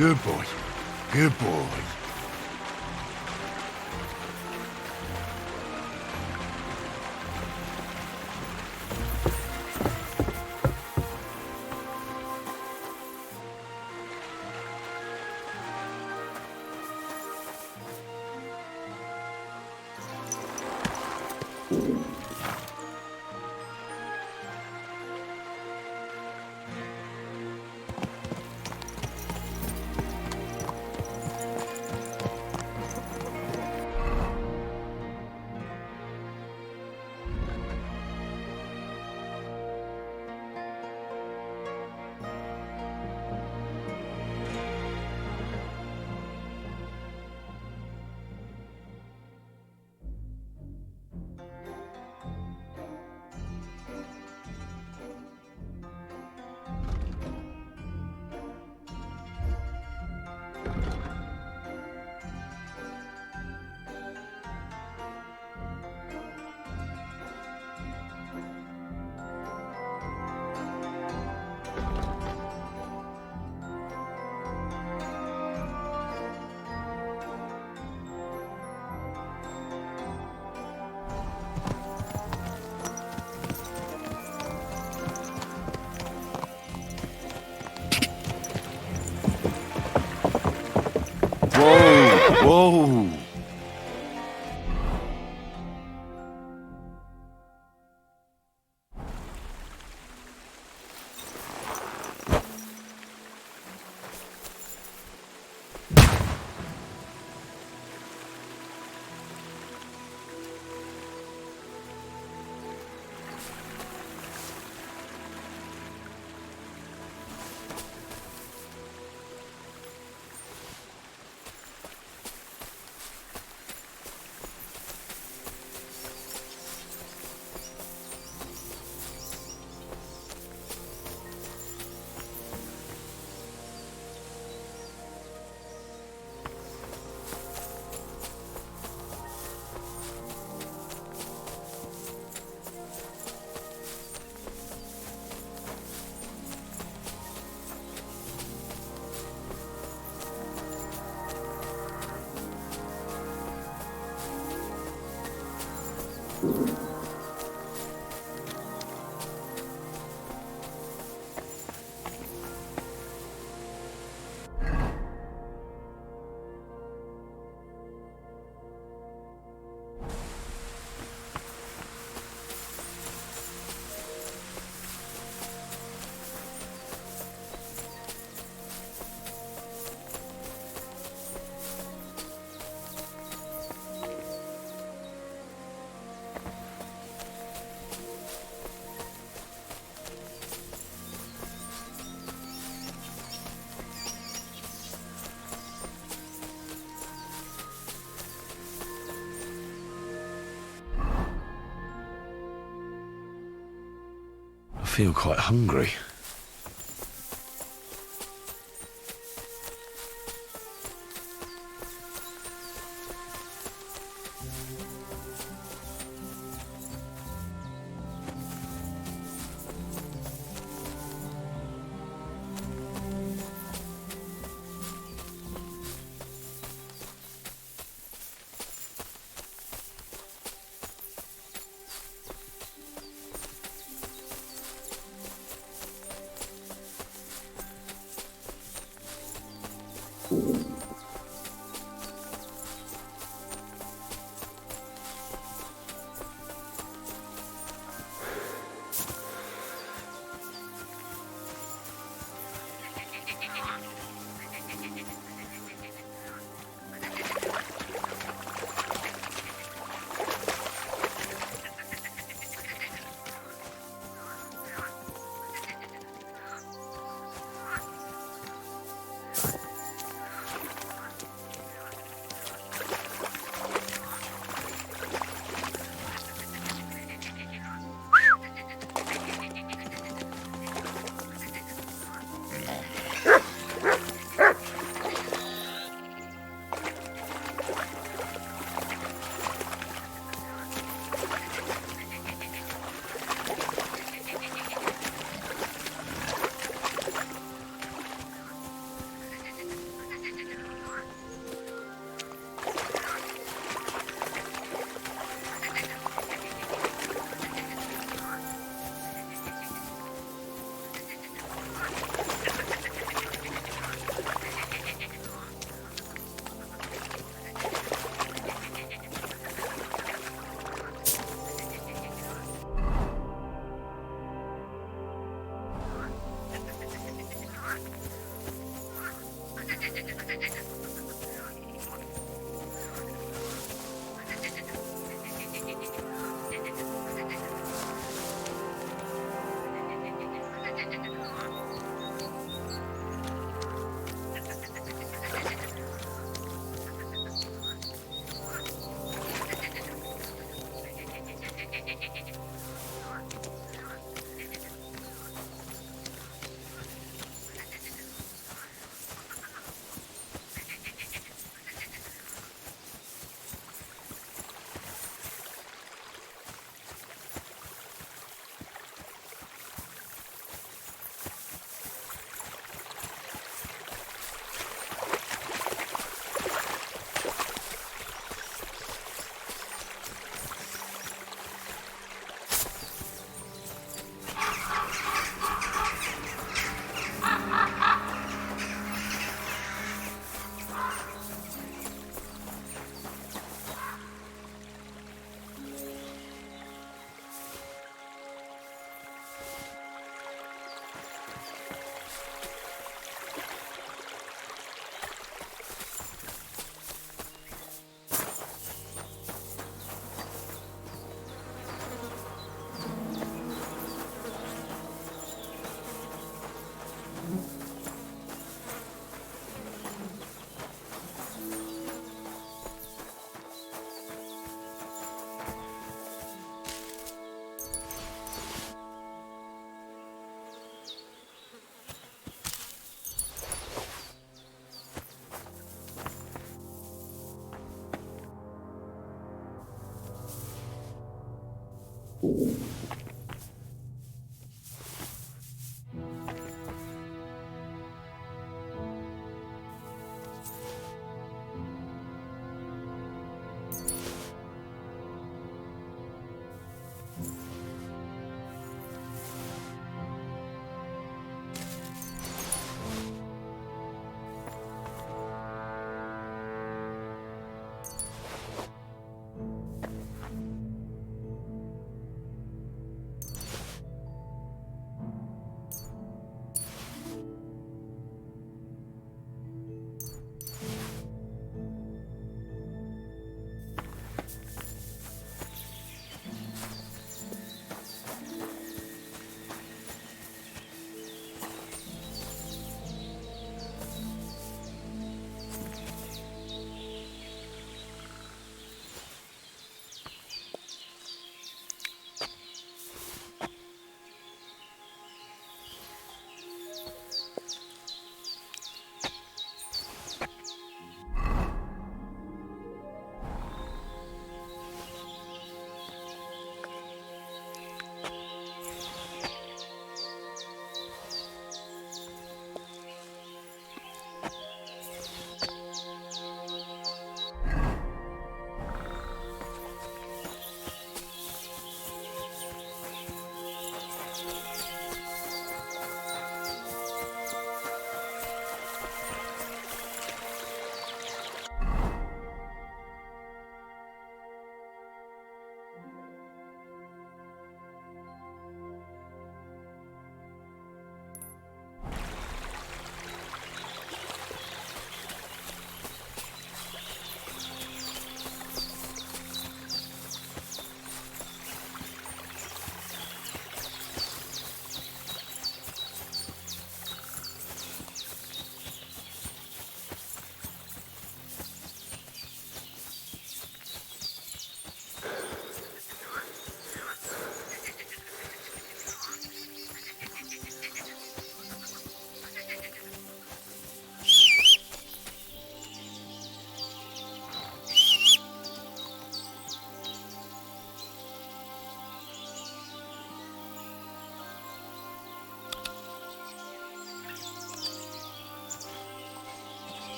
Good boy. Good boy. Whoa! I feel quite hungry.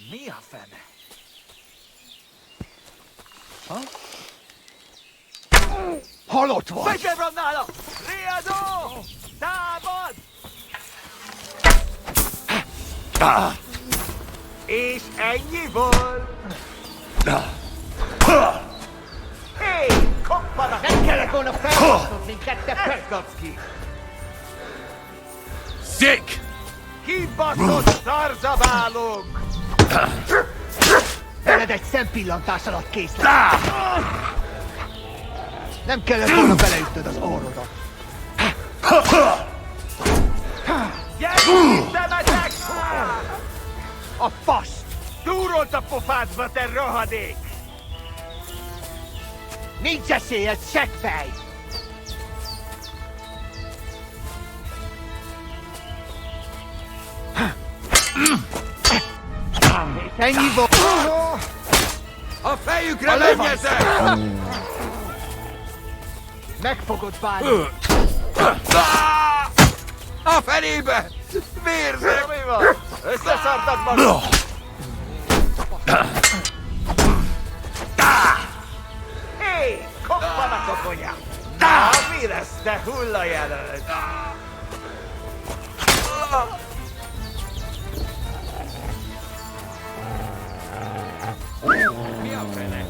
Mi a fene? Ha? Halott vagy! Fegyver van nála! Riadó! Támad! És ennyi volt! Hé! Koppanak! Nem kellett volna felhasznod minket, te Ezt kapsz ki! Sick! Kibaszott szarzabálók! Veled egy szempillantás alatt kész lesz. Nem kellett volna beleütnöd az orrodat. Gyere, szemetek! A fasz! Túrolt a pofádba, te rohadék! Nincs esélyed, seggfej! Ennyi volt! A fejükre menjetek! Meg fogod bánni! A fenébe! Vérzek! Mi van? Összeszartad magad! Hé! Koppanak a konyám! Mi lesz, te hullajelölt? Mi a fene?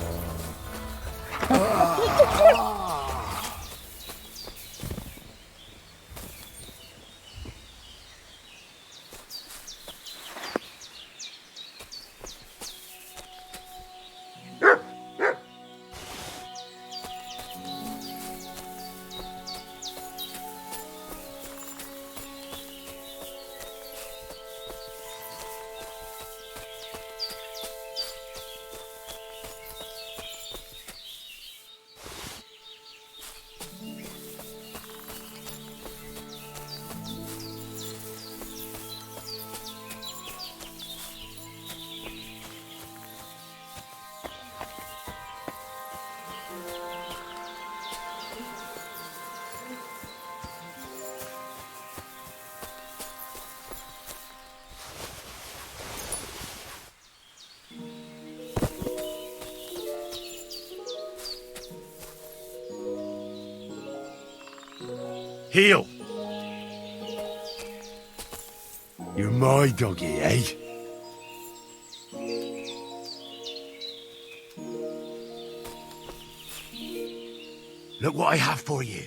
Heel! You're my doggy, eh? Look what I have for you.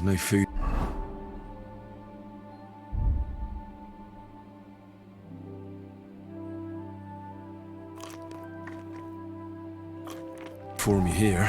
No food. For me here.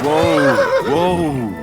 Whoa! Whoa!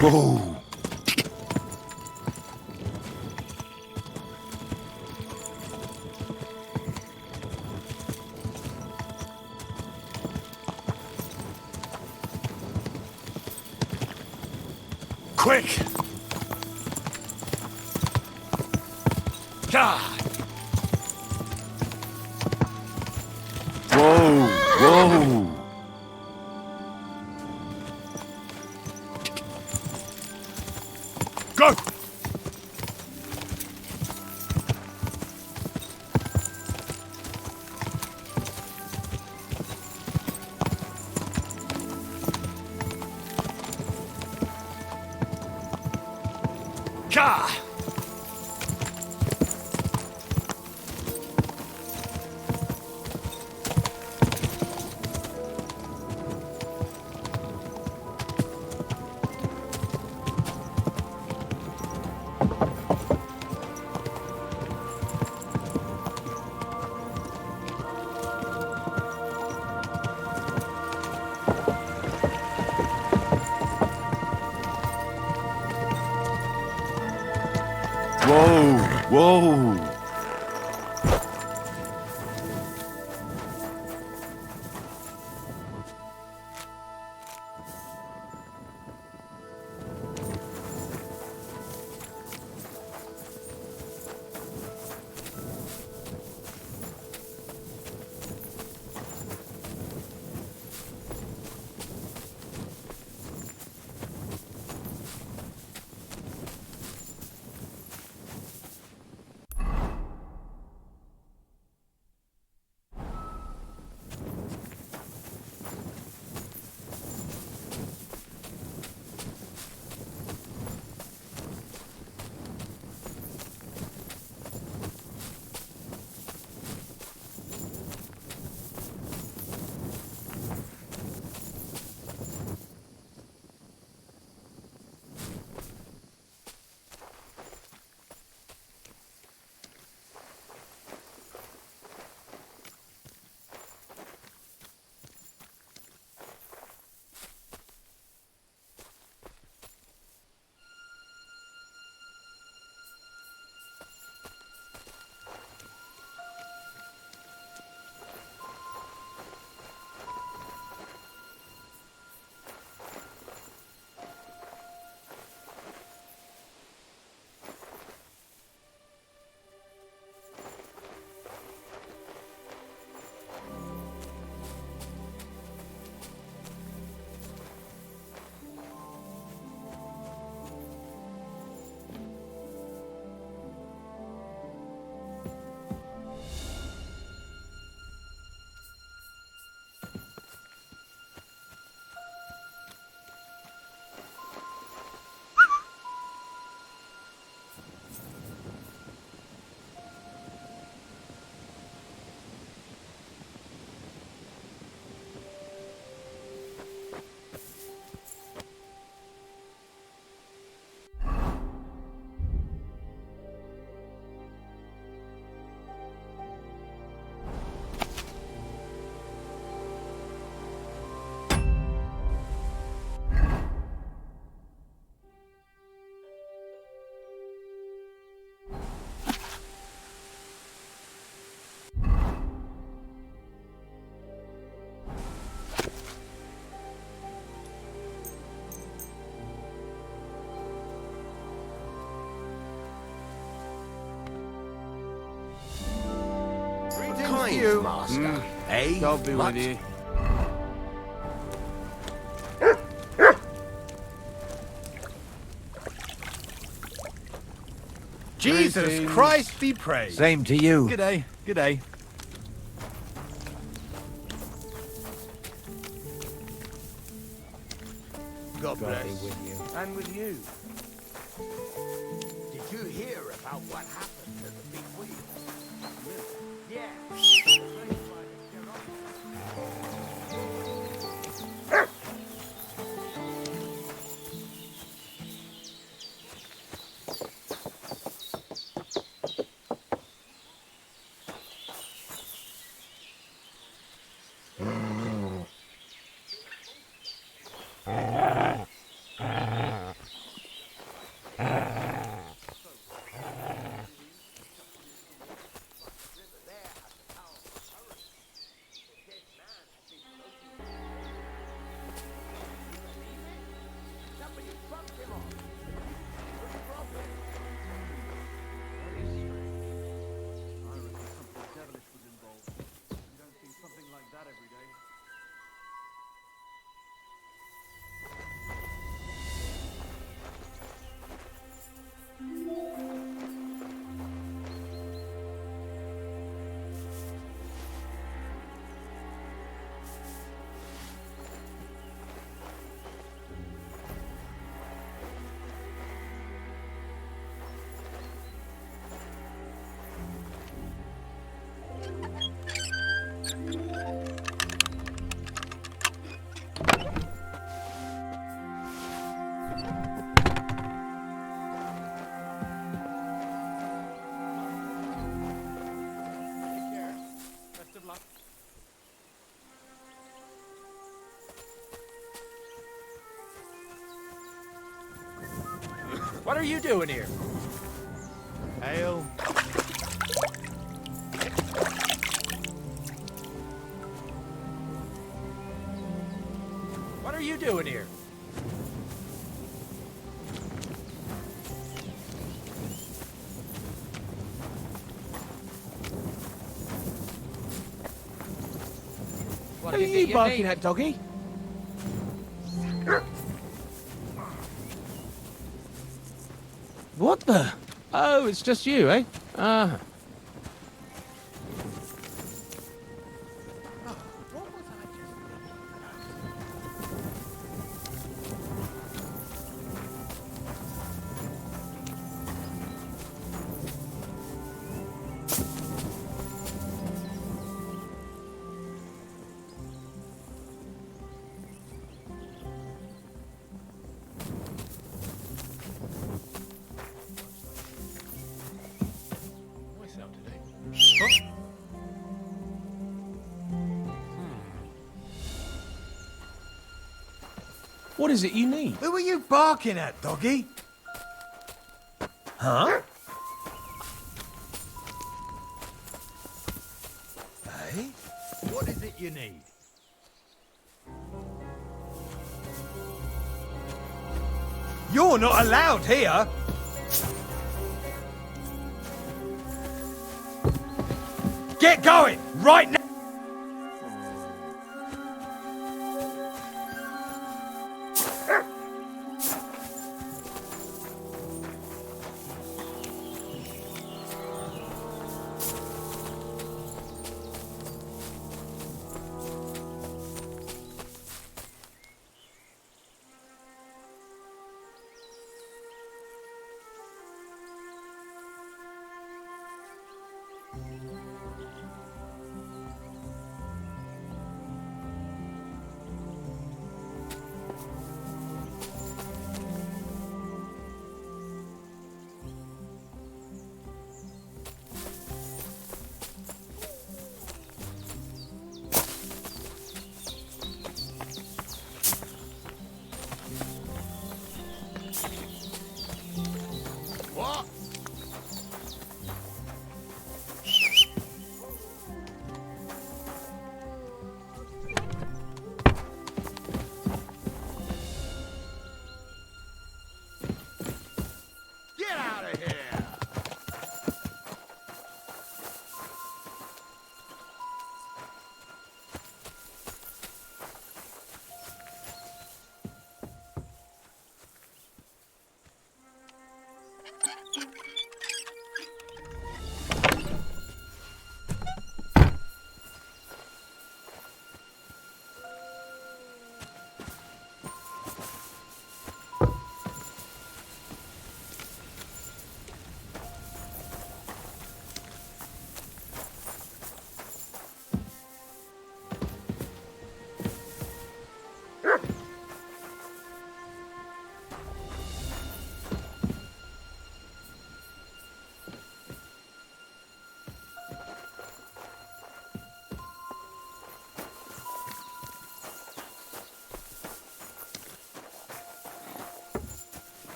Whoa! Quick! God! Whoa! Whoa! Go! God! Whoa! Whoa! you. master. Eh? God be What? with you. Jesus Greetings. Christ be praised. Same to you. G'day, g'day. God bless. with you. And with you. Did you hear about what happened to the big wheel? Yeah. What are you doing here? Ale. What are you doing here? What are you barking at, doggy? What the? Oh, it's just you, eh? Ah. What is it you need? Who are you barking at, doggy? Huh? Hey? What is it you need? You're not allowed here! Get going! Right now!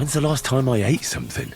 When's the last time I ate something?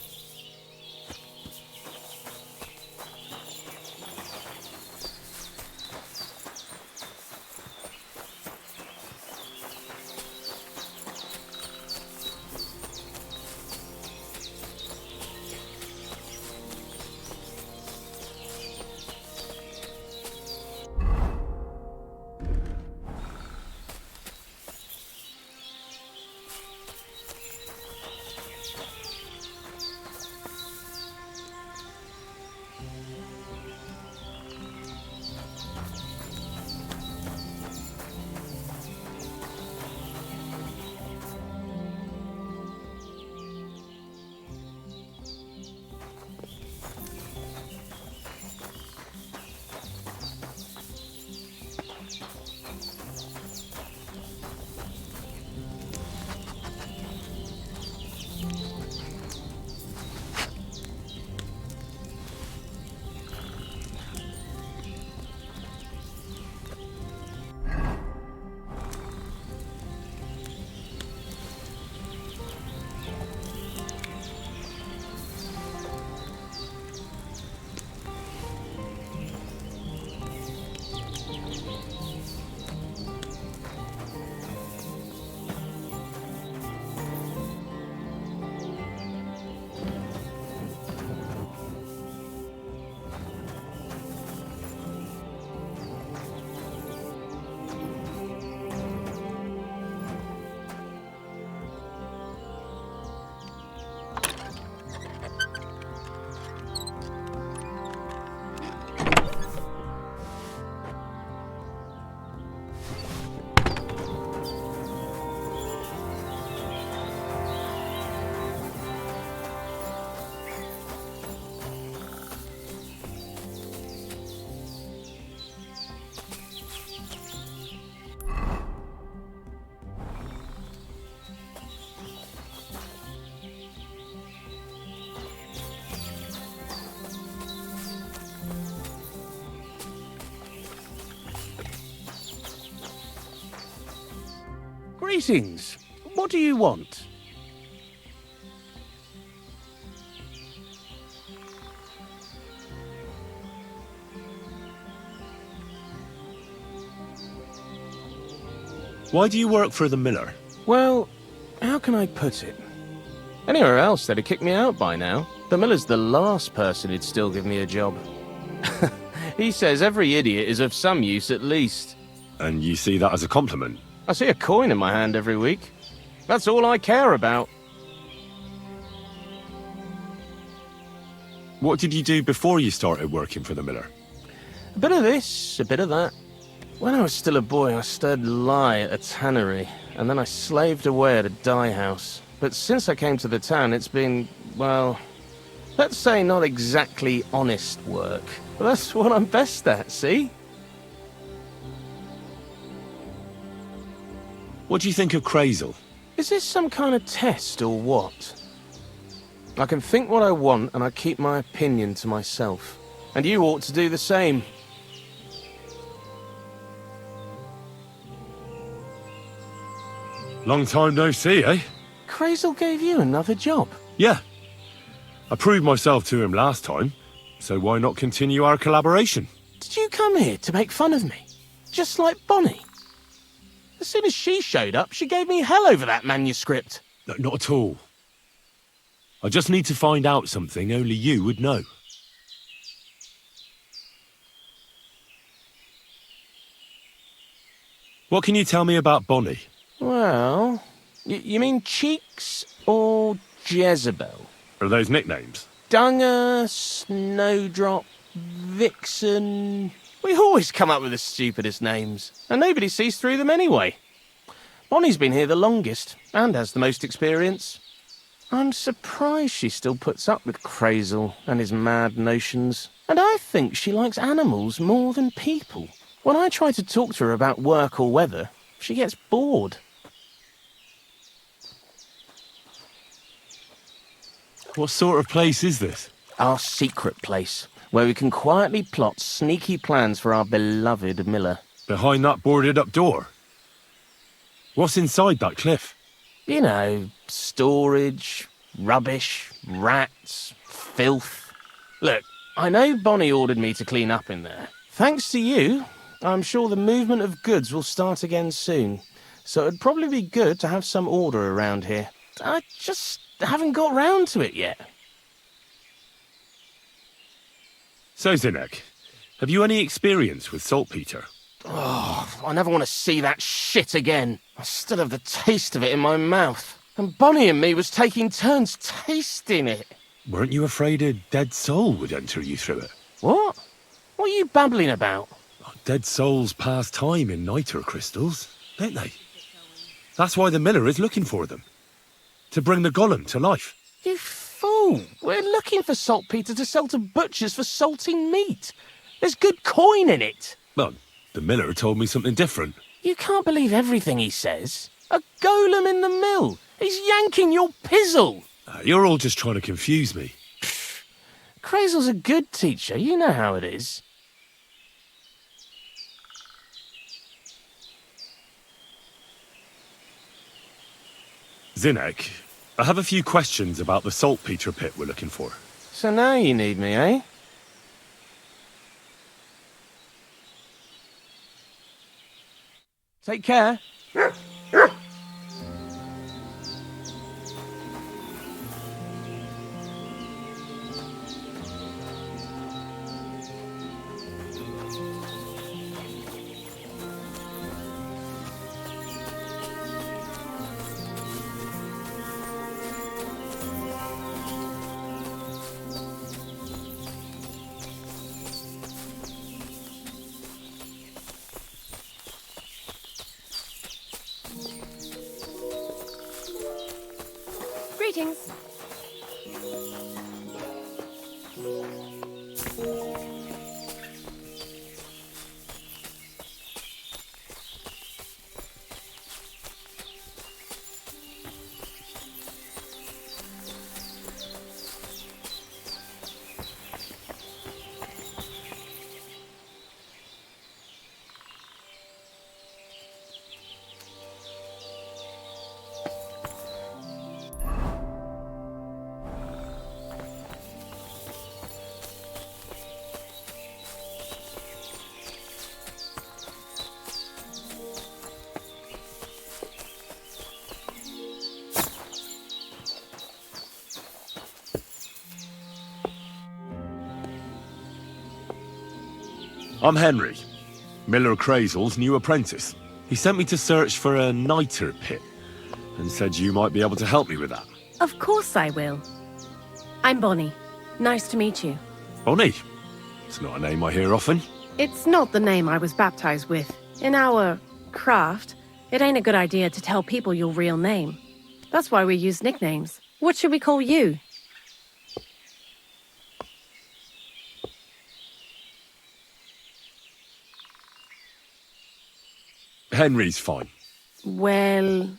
Greetings. What do you want? Why do you work for the miller? Well, how can I put it? Anywhere else, they'd have kicked me out by now. The miller's the last person who'd still give me a job. He says every idiot is of some use at least. And you see that as a compliment? I see a coin in my hand every week. That's all I care about. What did you do before you started working for the miller? A bit of this, a bit of that. When I was still a boy, I stirred lye at a tannery, and then I slaved away at a dye house. But since I came to the town, it's been, well, let's say not exactly honest work. But that's what I'm best at, see? What do you think of Crazel? Is this some kind of test or what? I can think what I want and I keep my opinion to myself. And you ought to do the same. Long time no see, eh? Crazel gave you another job. Yeah. I proved myself to him last time, so why not continue our collaboration? Did you come here to make fun of me? Just like Bonnie? As soon as she showed up, she gave me hell over that manuscript. No, not at all. I just need to find out something only you would know. What can you tell me about Bonnie? Well, you mean Cheeks or Jezebel? Are those nicknames? Dunger, Snowdrop, Vixen... We always come up with the stupidest names, and nobody sees through them anyway. Bonnie's been here the longest, and has the most experience. I'm surprised she still puts up with Crazel and his mad notions. And I think she likes animals more than people. When I try to talk to her about work or weather, she gets bored. What sort of place is this? Our secret place, where we can quietly plot sneaky plans for our beloved Miller. Behind that boarded-up door? What's inside that cliff? You know, storage, Rubbish, rats, filth. Look, I know Bonnie ordered me to clean up in there. Thanks to you, I'm sure the movement of goods will start again soon. So it'd probably be good to have some order around here. I just haven't got round to it yet. So, Zinek, have you any experience with saltpeter? Oh, I never want to see that shit again. I still have the taste of it in my mouth. And Bonnie and me was taking turns tasting it. Weren't you afraid a dead soul would enter you through it? What? What are you babbling about? Dead souls pass time in niter crystals, don't they? That's why the miller is looking for them. To bring the golem to life. You fool! We're looking for saltpeter to sell to butchers for salting meat. There's good coin in it. Well, the miller told me something different. You can't believe everything he says. A golem in the mill. He's yanking your pizzle. You're all just trying to confuse me. Crazel's a good teacher. You know how it is. Zinek, I have a few questions about the saltpeter pit we're looking for. So now you need me, eh? Take care. Greetings. I'm Henry, Miller Crazel's new apprentice. He sent me to search for a niter pit and said you might be able to help me with that. Of course I will. I'm Bonnie. Nice to meet you. Bonnie? It's not a name I hear often. It's not the name I was baptized with. In our craft, it ain't a good idea to tell people your real name. That's why we use nicknames. What should we call you? Henry's fine. Well,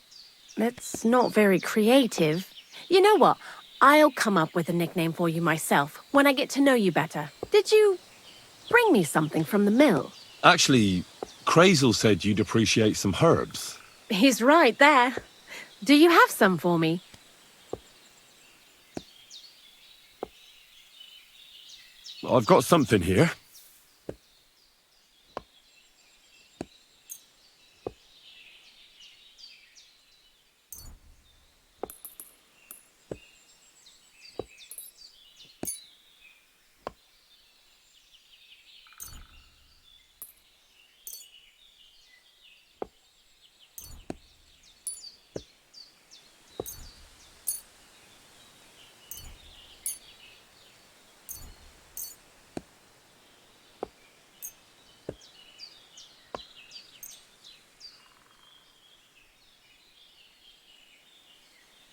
that's not very creative. You know what? I'll come up with a nickname for you myself when I get to know you better. Did you bring me something from the mill? Actually, Crazel said you'd appreciate some herbs. He's right there. Do you have some for me? I've got something here.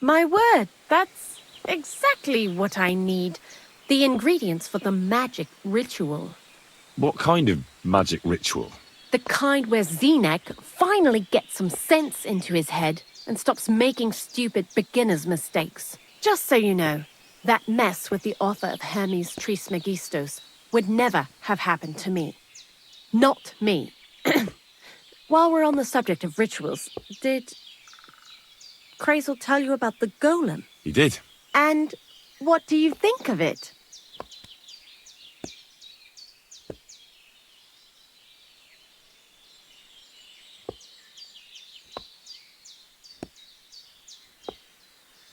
My word, that's exactly what I need. The ingredients for the magic ritual. What kind of magic ritual? The kind where Zenek finally gets some sense into his head and stops making stupid beginner's mistakes. Just so you know, that mess with the author of Hermes Trismegistos would never have happened to me. Not me. While we're on the subject of rituals, did Crazel tell you about the golem? He did. And what do you think of it?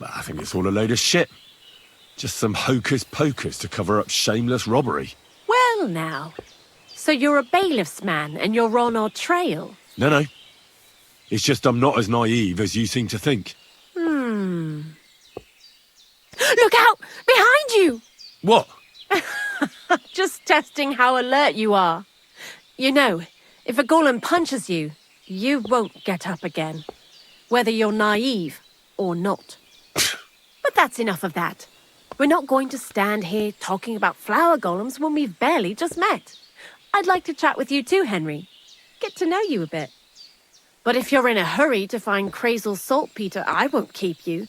I think it's all a load of shit. Just some hocus pocus to cover up shameless robbery. Well now, so you're a bailiff's man and you're on our trail? No. It's just I'm not as naive as you seem to think. Look out! Behind you! What? Just testing how alert you are. You know, if a golem punches you, you won't get up again. Whether you're naive or not. But that's enough of that. We're not going to stand here talking about flower golems when we've barely just met. I'd like to chat with you too, Henry. Get to know you a bit. But if you're in a hurry to find Crazel's saltpeter, I won't keep you.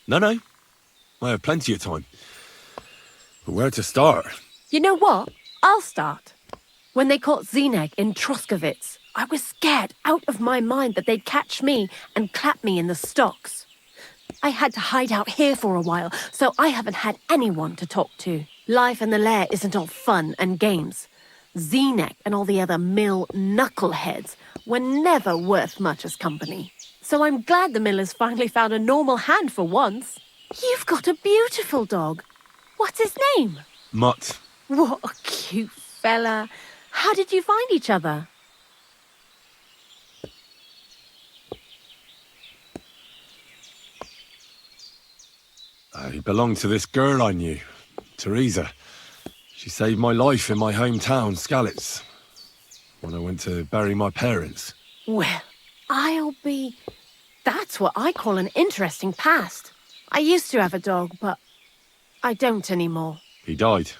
No. I have plenty of time. But where to start? You know what? I'll start. When they caught Zinek in Troskovitz, I was scared out of my mind that they'd catch me and clap me in the stocks. I had to hide out here for a while, so I haven't had anyone to talk to. Life in the lair isn't all fun and games. Zinek and all the other mill knuckleheads were never worth much as company. So I'm glad the miller's finally found a normal hand for once. You've got a beautiful dog. What's his name? Mutt. What a cute fella. How did you find each other? He belonged to this girl I knew, Teresa. She saved my life in my hometown, Skalitz, when I went to bury my parents. Well, That's what I call an interesting past. I used to have a dog, but I don't anymore. He died.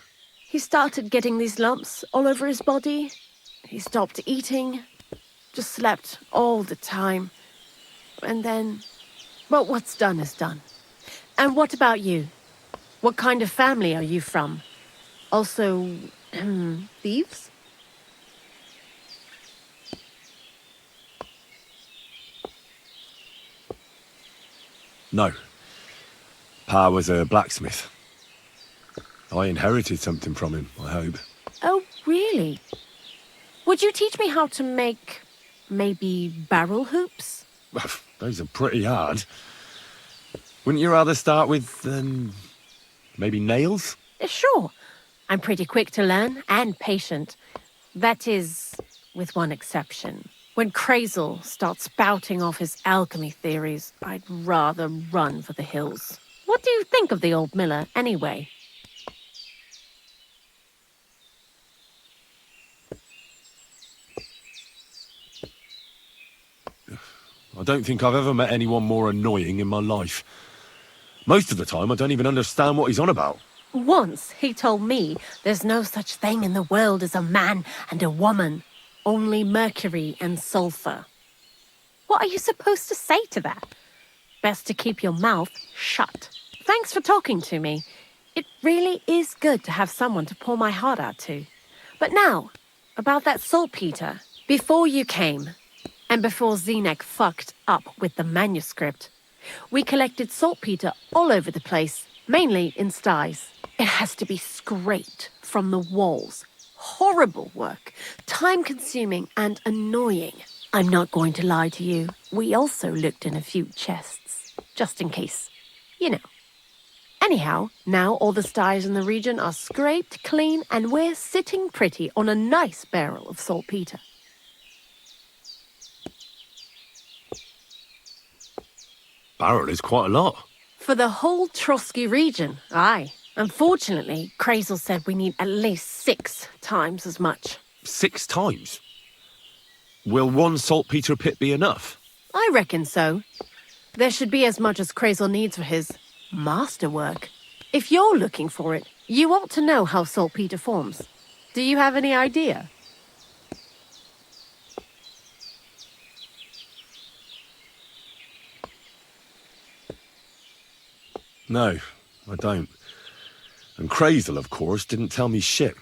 He started getting these lumps all over his body. He stopped eating, just slept all the time. And then, well, what's done is done. And what about you? What kind of family are you from? Also, thieves? No. Pa was a blacksmith. I inherited something from him, I hope. Oh, really? Would you teach me how to make, maybe, barrel hoops? Those are pretty hard. Wouldn't you rather start with, maybe nails? Sure. I'm pretty quick to learn and patient. That is, with one exception. When Crazel starts spouting off his alchemy theories, I'd rather run for the hills. What do you think of the old miller, anyway? I don't think I've ever met anyone more annoying in my life. Most of the time, I don't even understand what he's on about. Once he told me there's no such thing in the world as a man and a woman. Only mercury and sulfur. What are you supposed to say to that? Best to keep your mouth shut. Thanks for talking to me. It really is good to have someone to pour my heart out to. But now, about that saltpeter. Before you came, and before Zinek fucked up with the manuscript, we collected saltpeter all over the place, mainly in sties. It has to be scraped from the walls. Horrible work, time-consuming and annoying. I'm not going to lie to you. We also looked in a few chests, just in case. You know. Anyhow, now all the sties in the region are scraped clean and we're sitting pretty on a nice barrel of saltpeter. Barrel is quite a lot. For the whole Trotsky region, aye. Unfortunately, Crazel said we need at least 6 times as much. 6 times? Will one saltpeter pit be enough? I reckon so. There should be as much as Crazel needs for his masterwork. If you're looking for it, you ought to know how saltpeter forms. Do you have any idea? No, I don't. And Crazel, of course, didn't tell me shit.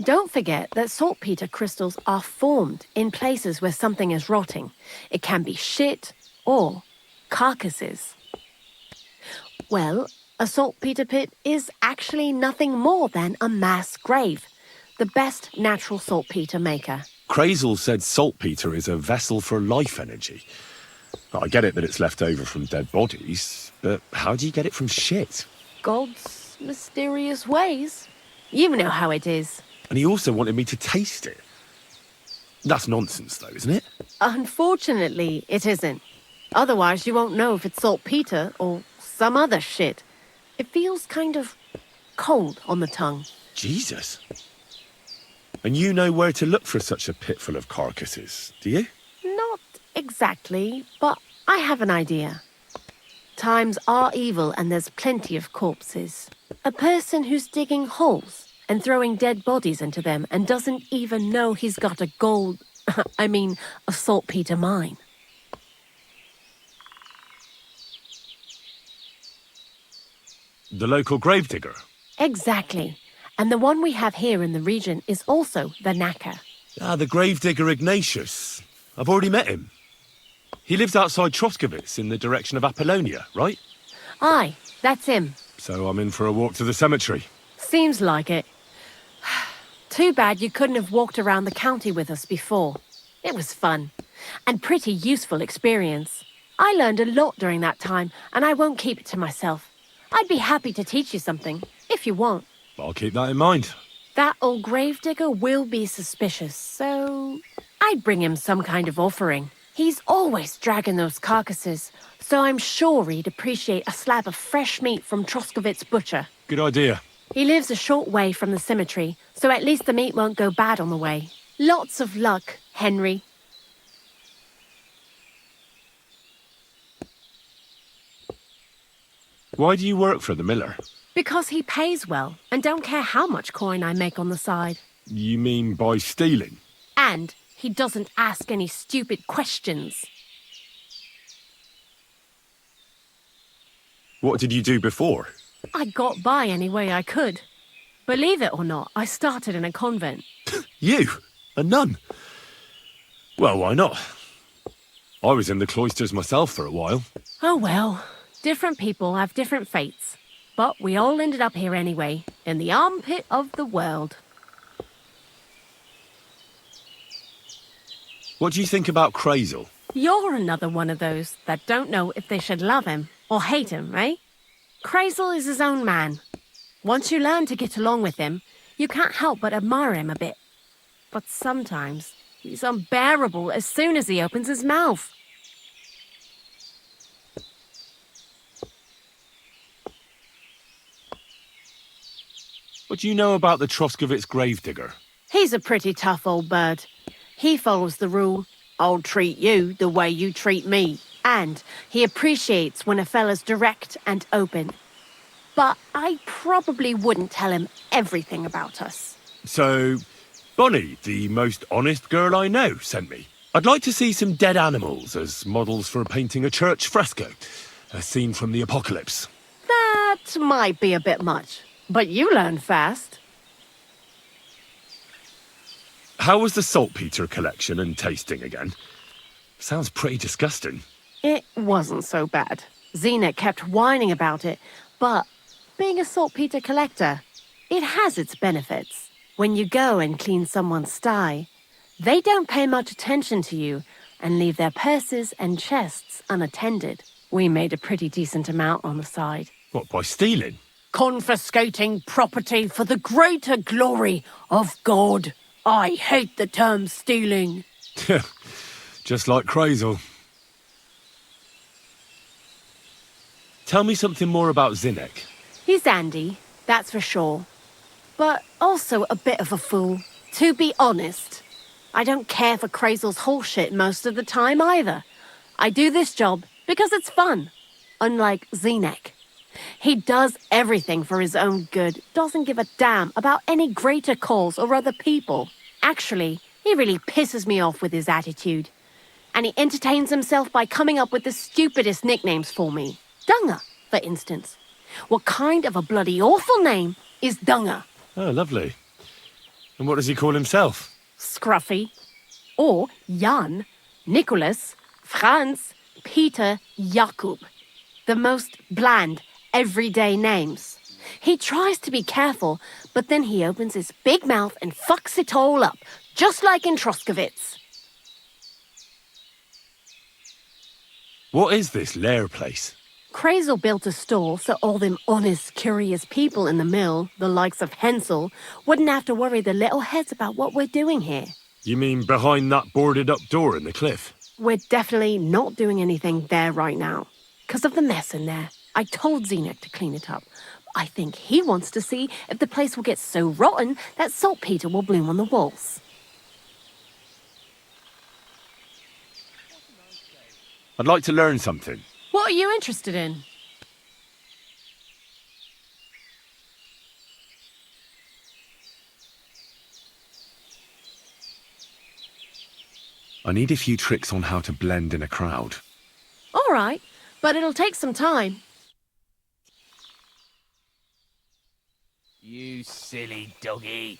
Don't forget that saltpeter crystals are formed in places where something is rotting. It can be shit or carcasses. Well, a saltpeter pit is actually nothing more than a mass grave, the best natural saltpeter maker. Crazel said saltpeter is a vessel for life energy. I get it that it's left over from dead bodies, but how do you get it from shit? God's mysterious ways. You know how it is. And he also wanted me to taste it. That's nonsense, though, isn't it? Unfortunately, it isn't. Otherwise, you won't know if it's saltpeter or some other shit. It feels kind of cold on the tongue. Jesus. And you know where to look for such a pit full of carcasses, do you? Not exactly, but I have an idea. Times are evil and there's plenty of corpses. A person who's digging holes and throwing dead bodies into them and doesn't even know he's got a a saltpeter mine. The local gravedigger? Exactly. And the one we have here in the region is also the knacker. Ah, the gravedigger Ignatius. I've already met him. He lives outside Troskowitz in the direction of Apollonia, right? Aye, that's him. So I'm in for a walk to the cemetery. Seems like it. Too bad you couldn't have walked around the county with us before. It was fun. And pretty useful experience. I learned a lot during that time, and I won't keep it to myself. I'd be happy to teach you something, if you want. I'll keep that in mind. That old gravedigger will be suspicious, so I'd bring him some kind of offering. He's always dragging those carcasses, so I'm sure he'd appreciate a slab of fresh meat from Troskowitz butcher. Good idea. He lives a short way from the cemetery, so at least the meat won't go bad on the way. Lots of luck, Henry. Why do you work for the miller? Because he pays well, and don't care how much coin I make on the side. You mean by stealing? And he doesn't ask any stupid questions. What did you do before? I got by any way I could. Believe it or not, I started in a convent. You? A nun? Well, why not? I was in the cloisters myself for a while. Oh well, different people have different fates. But we all ended up here anyway, in the armpit of the world. What do you think about Crazel? You're another one of those that don't know if they should love him or hate him, eh? Crazel is his own man. Once you learn to get along with him, you can't help but admire him a bit. But sometimes he's unbearable as soon as he opens his mouth. What do you know about the Troskowitz gravedigger? He's a pretty tough old bird. He follows the rule, I'll treat you the way you treat me. And he appreciates when a fella's direct and open. But I probably wouldn't tell him everything about us. So, Bonnie, the most honest girl I know, sent me. I'd like to see some dead animals as models for painting a church fresco. A scene from the apocalypse. That might be a bit much, but you learn fast. How was the saltpeter collection and tasting again? Sounds pretty disgusting. It wasn't so bad. Xena kept whining about it, but being a saltpeter collector, it has its benefits. When you go and clean someone's sty, they don't pay much attention to you and leave their purses and chests unattended. We made a pretty decent amount on the side. What, by stealing? Confiscating property for the greater glory of God. I hate the term stealing. Just like Crazel. Tell me something more about Zinnek. He's Andy, that's for sure. But also a bit of a fool. To be honest, I don't care for Crazel's horseshit most of the time either. I do this job because it's fun, unlike Zinnek. He does everything for his own good, doesn't give a damn about any greater cause or other people. Actually, he really pisses me off with his attitude. And he entertains himself by coming up with the stupidest nicknames for me. Dunger, for instance. What kind of a bloody awful name is Dunger? Oh, lovely. And what does he call himself? Scruffy. Or Jan, Nicholas, Franz, Peter Jakub. The most bland, everyday names. He tries to be careful, but then he opens his big mouth and fucks it all up, just like in Troskowitz. What is this lair place? Crazel built a store so all them honest, curious people in the mill, the likes of Hensel, wouldn't have to worry their little heads about what we're doing here. You mean behind that boarded up door in the cliff? We're definitely not doing anything there right now. Because of the mess in there. I told Zdenek to clean it up. I think he wants to see if the place will get so rotten that saltpeter will bloom on the walls. I'd like to learn something. What are you interested in? I need a few tricks on how to blend in a crowd. All right, but it'll take some time. You silly doggy.